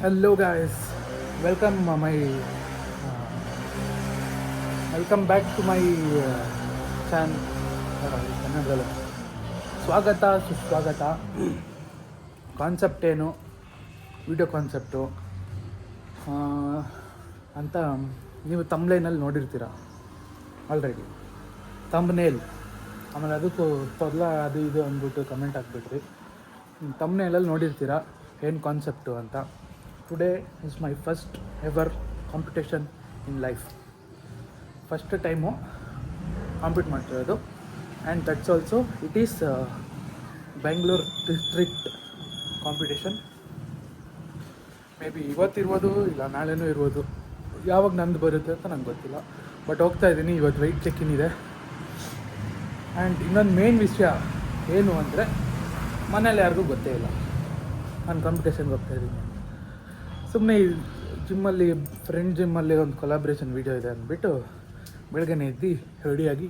Hello guys, welcome welcome back to my channel. ಕನ್ನಡದಲ್ಲಿ ಸ್ವಾಗತ ಸುಸ್ವಾಗತ. ಕಾನ್ಸೆಪ್ಟ್ ಏನು, ವಿಡಿಯೋ ಕಾನ್ಸೆಪ್ಟು ಅಂತ ನೀವು ತಮ್ಲೈನಲ್ಲಿ ನೋಡಿರ್ತೀರ ಆಲ್ರೆಡಿ. ತಮ್ನೇಲ್, ಆಮೇಲೆ ಅದಕ್ಕೂ ತೊದಲ ಅದು ಇದು ಅಂದ್ಬಿಟ್ಟು ಕಮೆಂಟ್ ಹಾಕ್ಬಿಟ್ರಿ. ತಮ್ನೇಲಲ್ಲಿ ನೋಡಿರ್ತೀರ ಏನು ಕಾನ್ಸೆಪ್ಟು ಅಂತ. Today is my first ever competition in life. First time compete ಮಾಡ್ತಿರೋದು. And that's also it is Bengaluru district competition. Maybe ಇವತ್ತಿರ್ಬೋದು, ಇಲ್ಲ ನಾಳೆನೂ ಇರ್ಬೋದು. ಯಾವಾಗ ನಂದು ಬರುತ್ತೆ ಅಂತ ನಂಗೆ ಗೊತ್ತಿಲ್ಲ, ಬಟ್ ಹೋಗ್ತಾ ಇದ್ದೀನಿ. ಇವತ್ತು ವೆಯ್ಟ್ ಚೆಕಿನ್ ಇದೆ. ಆ್ಯಂಡ್ ಇನ್ನೊಂದು ಮೇನ್ ವಿಷಯ ಏನು ಅಂದರೆ, ಮನೇಲಿ ಯಾರಿಗೂ ಗೊತ್ತೇ ಇಲ್ಲ ನಾನು ಕಾಂಪಿಟೇಷನ್ಗೆ ಹೋಗ್ತಾಯಿದ್ದೀನಿ. ಸುಮ್ಮನೆ ಈ ಜಿಮ್ಮಲ್ಲಿ, ಫ್ರೆಂಡ್ ಜಿಮ್ಮಲ್ಲಿ ಒಂದು ಕೊಲಾಬ್ರೇಷನ್ ವೀಡಿಯೋ ಇದೆ ಅಂದ್ಬಿಟ್ಟು ಬೆಳಗ್ಗೆನೇ ಎದ್ದು ರೆಡಿಯಾಗಿ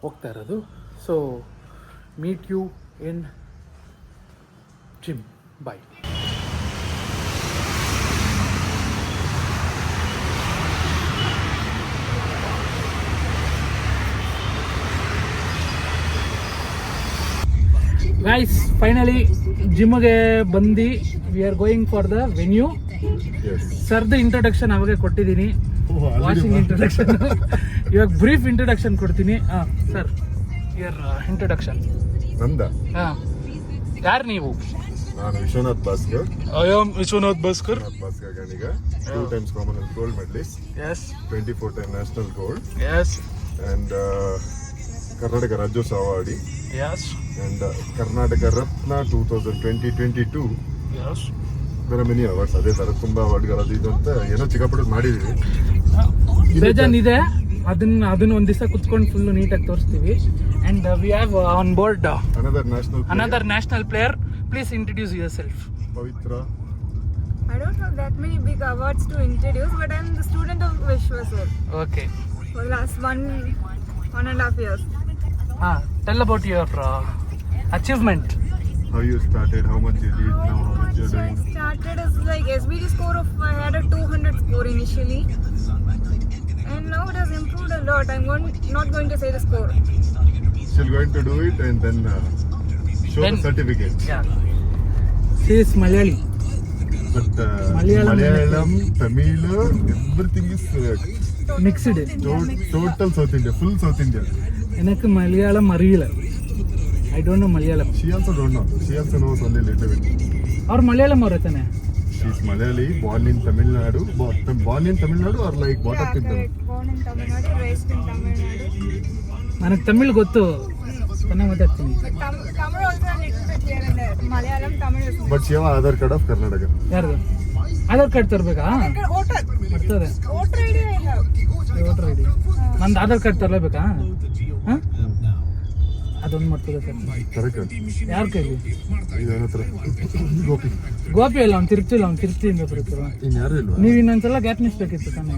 ಹೋಗ್ತಾ ಇರೋದು. So meet you in gym. Bye. Guys, finally ಜಿಮ್ಗೆ ಬಂದು we are going for the venue. ಸರ್ದು ಇಂಟ್ರೊಡಕ್ಷನ್ ಅವಾಗೆ ಕೊಟ್ಟಿದ್ದೀನಿ, ವಾಷಿಂಗ್ ಇಂಟ್ರೊಡಕ್ಷನ್. ಇವಾಗ ಬ್ರೀಫ್ ಇಂಟ್ರೊಡಕ್ಷನ್ ಕೊಡ್ತೀನಿ. Sir, your introduction. ನಂದ? ಯಾರು ನೀವು? ನಾನು ವಿಶ್ವನಾಥ್ ಭಾಸ್ಕರ್. I am Vishwanath Bhaskar. ಗಣಿಗ, 2 times Commonwealth gold medallist. Yes. 24 time national gold. Yes. And Karnataka Rajyotsava awardee. Yes. And Karnataka Ratna 2020-22. Yes. ಬೇರೆ ಮೆನಿ ಅವಾರ್ಡ್ಸ್, ಅದೇ ಥರ ತುಂಬ ಅವಾರ್ಡ್ಗಳದು ಇದು ಅಂತ ಏನೋ ಚಿಕ್ಕಪುಟ್ಟದ್ದು ಮಾಡಿದ್ದೀವಿ. ಬೇಜಾನಿದೆ. ಅದನ್ನ ಒಂದು ದಿವಸ ಕುತ್ಕೊಂಡು ಫುಲ್ಲು ನೀಟಾಗಿ ತೋರಿಸ್ತೀವಿ. And we have on board another national player. Please introduce yourself. Pavitra. I don't have that many big awards to introduce, but I'm the student of Vishwa sir. Okay. For the last one and a half years. Tell about your achievement. How you started, how much you did, now how much you're doing? I started as like SBD score of, I had a 200 score initially. And now it has improved a lot. Not going to say the score. Still going to do it and then show Then- the certificate. Yeah. She is Malayali. But Malayalam, Tamil, everything is Mixed. total South India, full South India. எனக்கு Malayalam அறியல. I don't know Malayalam. She also don't know. She also knows only little bit. ಅವ್ರು ಮಲಯಾಳಂ ಅವ್ರ ತಾನೆ? She is Malayali, born in Tamil Nadu. Born in Tamil Nadu or like brought up in Tamil? Correct. Born in Tamil Nadu, raised in Tamil Nadu. ನನಗೆ ತಮಿಳ್ ಗೊತ್ತು, ಚೆನ್ನಾಗಿ ಮಾತಾಡ್ತೀನಿ. But Tamil also a little bit here and there. Malayalam, Tamil is But she have Aadhaar card of Karnataka. ಯಾರ್ದು? Aadhaar card ತರಬೇಕಾ? Voter. ಬರ್ತದೆ. Voter ID I have. Voter I D. ನಂದು Aadhaar card ತರಲೇಬೇಕಾ? ಹಾಂ, ಅದೊಂದು ಮಾಡ್ತದೆ ಸರ್. Correct. ಯಾರ ಕೈಲಿ? ಇದು ಏನತ್ರ? ಗೋಪಿ. ಗೋಪಿ ಅಲ್ಲ, ಅವ್ನು ತಿರುಪ್ತಿಯಿಂದ ಬರ್ತೀರ. ಇನ್ ಯಾರು ಇಲ್ವಾ? ನೀವು ಇನ್ನೊಂದ್ಸಲ ಗ್ಯಾಪ್ ನಿಲ್ಸ್ಬೇಕಿತ್ತು ತಾನೆ.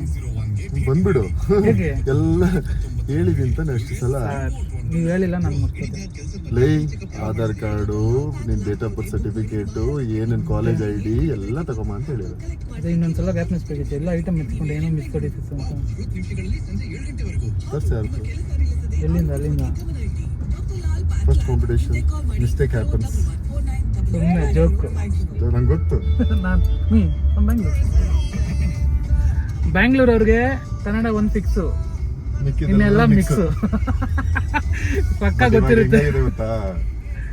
ಬಂದ್ಬಿಡು. ಹೇಗೆ? ಎಲ್ಲ ಹೇಳಿದ್ದೀನಿ ತಾನೆ ಅಷ್ಟು ಸಲ. ನೀವು ಹೇಳಿಲ್ಲ, ನಾನು ಮಾಡ್ತೇನೆ. ಲೈ ಆಧಾರ್ ಕಾರ್ಡು, ನಿನ್ ಡೇಟ್ ಆಫ್ ಬರ್ತ್ ಸರ್ಟಿಫಿಕೇಟು, ಏನೇನು ಕಾಲೇಜ್ ಐ ಡಿ ಎಲ್ಲ ತಗೊಂಬ ಅಂತ ಹೇಳಿದ್ರು. ಅದೇ ಇನ್ನೊಂದ್ಸಲ ಗ್ಯಾಪ್ ನಿಲ್ಸ್ಬೇಕಿತ್ತು. ಎಲ್ಲ ಐಟಮ್ ಎತ್ಕೊಂಡು ಏನೋ ಮಿಸ್ ಕೊಡಿಸಿತ್ತು ಅಂತ. ಫಸ್ಟ್ ಯಾರು? ಎಲ್ಲಿಂದ? ಅಲ್ಲಿಂದ. First competition, mistake happens. ಸುಮ್ಮನೆ ಜೋಕು. ನಂಗೆ ಗೊತ್ತು. ನಾನು ಬ್ಯಾಂಗ್ಳೂರವ್ರಿಗೆ ಕನ್ನಡ ಒಂದು ಫಿಕ್ಸು, ಇನ್ನೆಲ್ಲ ಮಿಕ್ಸು. ಪಕ್ಕ ಗೊತ್ತಿರುತ್ತೆ. ಗೊತ್ತಾ,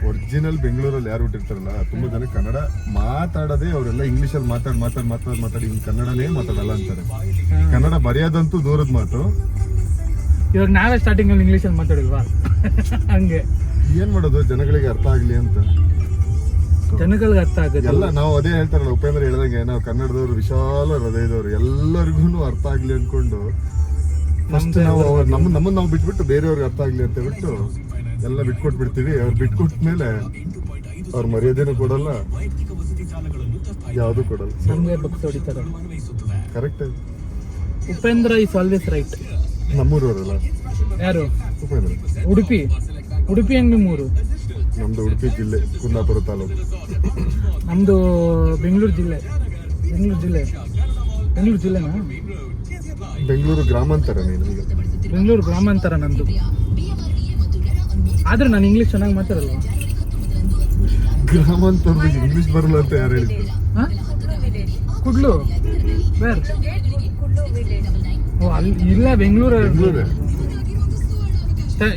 ಒರಿಜಿನಲ್ ಬೆಂಗಳೂರಲ್ಲಿ ಯಾರು ಹುಟ್ಟಿರ್ತಾರಲ್ಲ, ತುಂಬಾ ಜನ ಕನ್ನಡ ಮಾತಾಡೋದೇ ಅವರೆಲ್ಲ ಇಂಗ್ಲೀಷಲ್ಲಿ ಮಾತಾಡಿ ಹಿಂಗ್ ಕನ್ನಡನೇ ಮಾತಾಡಲ್ಲ ಅಂತಾರೆ. ಕನ್ನಡ ಬರೆಯೋದಂತೂ ದೂರದ ಮಾತು. ಇವಾಗ ನಾವೇ ಸ್ಟಾರ್ಟಿಂಗ್ ಅಲ್ಲಿ ಇಂಗ್ಲೀಷಲ್ಲಿ ಮಾತಾಡಿಲ್ವಾ? ಹಂಗೆ ಏನ್ ಮಾಡೋದು, ಜನಗಳಿಗೆ ಅರ್ಥ ಆಗ್ಲಿ ಅಂತ. ಜನಗಳಿಗೆ ಅರ್ಥ ಆಗುತ್ತೆ ಎಲ್ಲ ನಾವು ಅದೇ ಹೇಳ್ತಾರಲ್ಲ, ಉಪೇಂದ್ರ ಹೇಳ್ದಂಗೆ, ನಾವು ಕನ್ನಡದವ್ರು ವಿಶಾಲ ಹೃದಯದವ್ರು, ಎಲ್ಲರಿಗೂ ಅರ್ಥ ಆಗ್ಲಿ ಅನ್ಕೊಂಡು ಫಸ್ಟ್ ನಾವು ನಮ್ಮನ್ನ ನಾವು ಬಿಟ್ಬಿಟ್ಟು ಬೇರೆಯವ್ರಿಗೆ ಅರ್ಥ ಆಗ್ಲಿ ಅಂತ ಹೇಳ್ಬಿಟ್ಟು ಎಲ್ಲ ಬಿಟ್ಕೊಟ್ಬಿಡ್ತೀವಿ. ಅವ್ರು ಬಿಟ್ಕೊಟ್ಮೇಲೆ ಅವ್ರ ಮರ್ಯಾದೆನೂ ಕೊಡಲ್ಲ, ಯಾವುದು ಕೊಡಲ್ಲ. ನಮಗೆ ಬಗ್ಸ್ ಹೊಡಿತಾರೆ. Correct. Upendra is always right. ನಮ್ಮೂರವರಲ್ಲ ಯಾರು? ಉಪೇಂದ್ರ. ಉಡುಪಿ ಹೆಂಗ್ ನಿಮ್ಮೂರು? ನಮ್ದು ಉಡುಪಿ ಜಿಲ್ಲೆ, ಕುಂದಾಪುರ ತಾಲೂಕು. ನಮ್ದು ಬೆಂಗಳೂರು ಜಿಲ್ಲೆ. ಬೆಂಗಳೂರು ಜಿಲ್ಲೆನಾ? ಬೆಂಗಳೂರು ಗ್ರಾಮಾಂತರ ನೀನು ಈಗ. ಬೆಂಗಳೂರು ಗ್ರಾಮಾಂತರ ನಂದು. ಆದ್ರೆ ನಾನು ಇಂಗ್ಲೀಷ್ ಚೆನ್ನಾಗಿ ಮಾತಾಡಲ್ವಾ? ಗ್ರಾಮಾಂತರದಾಗ ಇಂಗ್ಲಿಷ್ ಬರಲ್ಲ ಅಂತ ಯಾರು ಹೇಳಿದ್ರು? ಹಾಂ, ಕುಡ್ಲು ಬೇರ್. ಓ ಅಲ್ಲಿ ಇಲ್ಲ, ಬೆಂಗಳೂರು. ಬೆಂಗಳೂರೇ.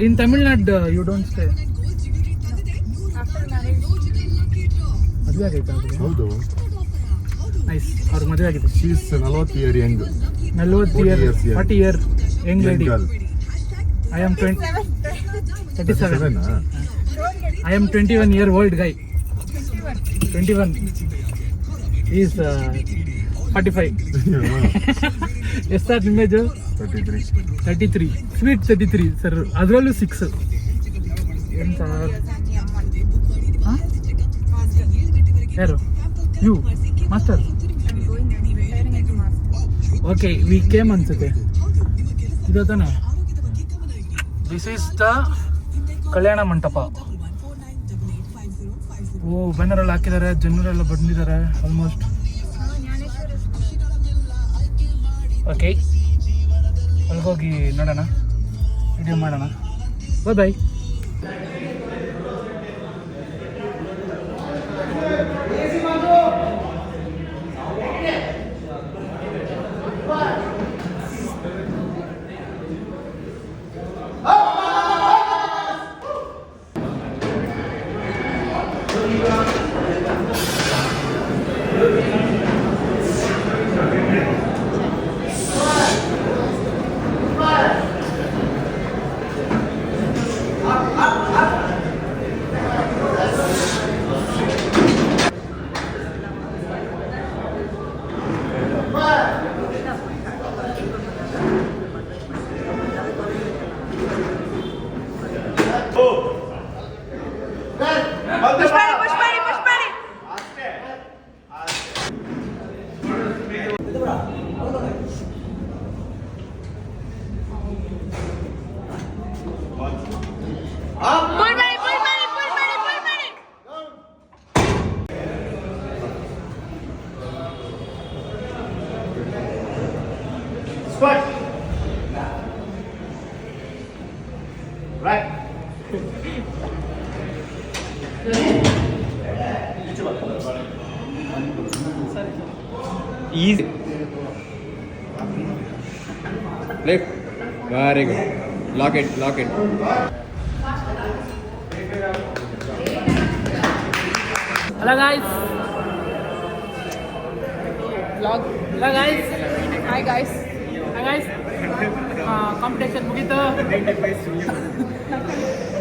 ಇನ್ ತಮಿಳ್ನಾಡು ಯು ಡೋಂಟ್ ಸ್ಟೇ. ಮದುವೆ ಆಗೈತಾ? ಹೌದು. ನೈಸ್. ಅವ್ರಿಗೆ ಮದುವೆ ಆಗಿದೆ. She's 40 year young. 40 years 40 year Young lady. girl. I am 37. 37 ಆ? I am 21-year-old guy. 21. He is 45. ಎಷ್ಟು ಸರ್ ನಿಮ್ಮ ಏಜು? 33. ಸ್ವೀಟ್ 33 ಸರ್, ಅದರಲ್ಲೂ 6. ಏನು ಸರ್? ಹಾಂ, ಯಾರು? You master? Okay, we came ಅನ್ಸುತ್ತೆ. ಇದು ತಾನೆ? This is the Kalyana Mantapa. ಓ, ಬ್ಯಾನರೆಲ್ಲ ಹಾಕಿದ್ದಾರೆ, ಜನರೆಲ್ಲ ಬಂದಿದ್ದಾರೆ ಆಲ್ಮೋಸ್ಟ್. ಓಕೆ, ಅಲ್ಲಿಗೋಗಿ ನೋಡೋಣ, ವಿಡಿಯೋ ಮಾಡೋಣ. ಬಾಯ್ ಬಾಯ್. Easy. Left. Very good. Lock it. Hello guys. Vlog. Hello guys. Hi guys. Competition ಮುಗೀತು.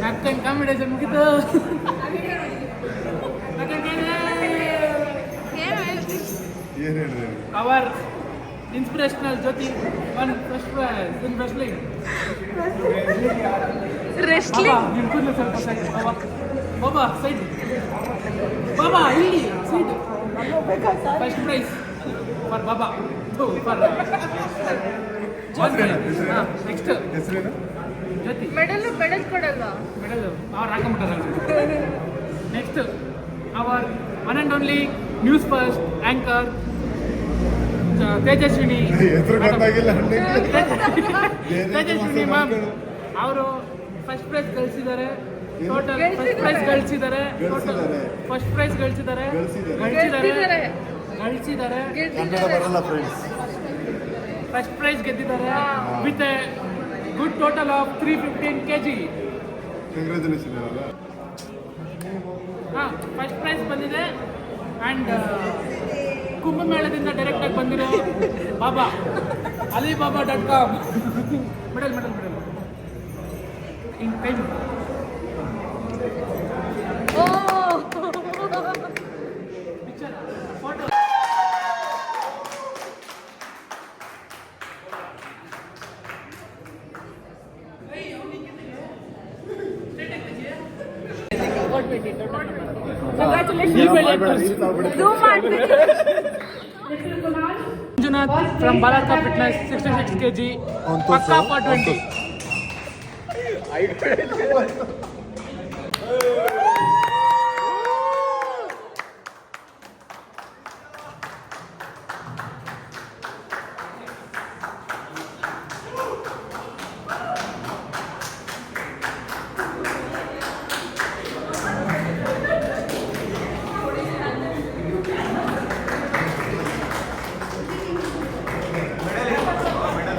ನಾಲ್ಕೈದು ಕಾಂಪಿಟೇಷನ್ ಮುಗೀತು. Our inspirational Jyoti won first prize in wrestling. ನಿಮ್ಮ ಕೂದಲು ಸ್ವಲ್ಪ ಸೈಡ್. ಬಾಬಾ ಸೈಡ್. ಬಾಬಾ ಇಲ್ಲಿ side. First prize for Baba. For next Jyoti. Medal ಕೊಡಲ್ವಾ? Medal ಅವ್ರು ಹಾಕೊಂಬಿಟ್ಟಾರ. Next our one and only news first anchor Tejaswini. Tejaswini ma'am ಅವರು ಫಸ್ಟ್ ಪ್ರೈಸ್ ಗಳಿಸಿದ್ದಾರೆ. ಟೋಟಲ್ ಫಸ್ಟ್ ಪ್ರೈಸ್ ಗಳಿಸಿದ್ದಾರೆ. ಫಸ್ಟ್ ಪ್ರೈಸ್ ಗೆದ್ದಿದ್ದಾರೆ with a good total of 315 kg. ಹಾಂ, first price ಬಂದಿದೆ. And ಕುಂಭಮೇಳದಿಂದ ಡೈರೆಕ್ಟಾಗಿ ಬಂದಿರೋ ಬಾಬಾ alibaba.com. ಮೆಡಲ್ ಇನ್ ಕೈ picture photo. Manjunath from Balarka Fitness, 66 kg, Pakka for 20.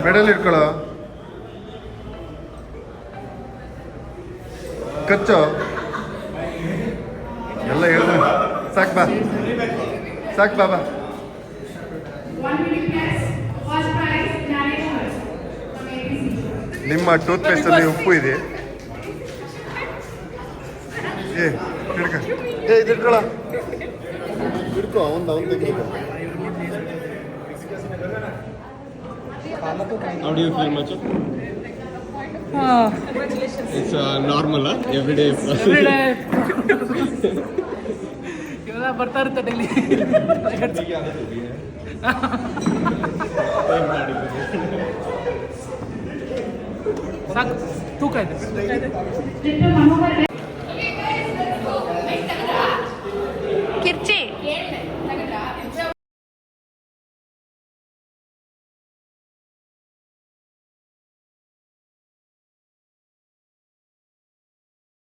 Medal ಇಟ್ಕೊಳ್ಳೋ ಕಚ್ಚೋ ಎಲ್ಲ ಹೇಳಿದ್ರು ಸಾಕು ಬಾ ಸಾಕು ಬಾ ಬಾ ನಿಮ್ಮ ಟೂತ್ ಪೇಸ್ಟಲ್ಲಿ ಉಪ್ಪು ಇದೆ ಏ ಹಿಡ್ಕ ಏ ಇದು ಇಟ್ಕೊಳ್ಳ ಹಿಡ್ಕೊ ಅವ್ನು ತೆಗಿಬೇಕು How do you feel, Macho? It's normal, huh? Everyday ಇವೆಲ್ಲ ಬರ್ತಾ ಇರುತ್ತೆ ಡೈಲಿ ಸಾಕು ತೂಕ ಇದೆ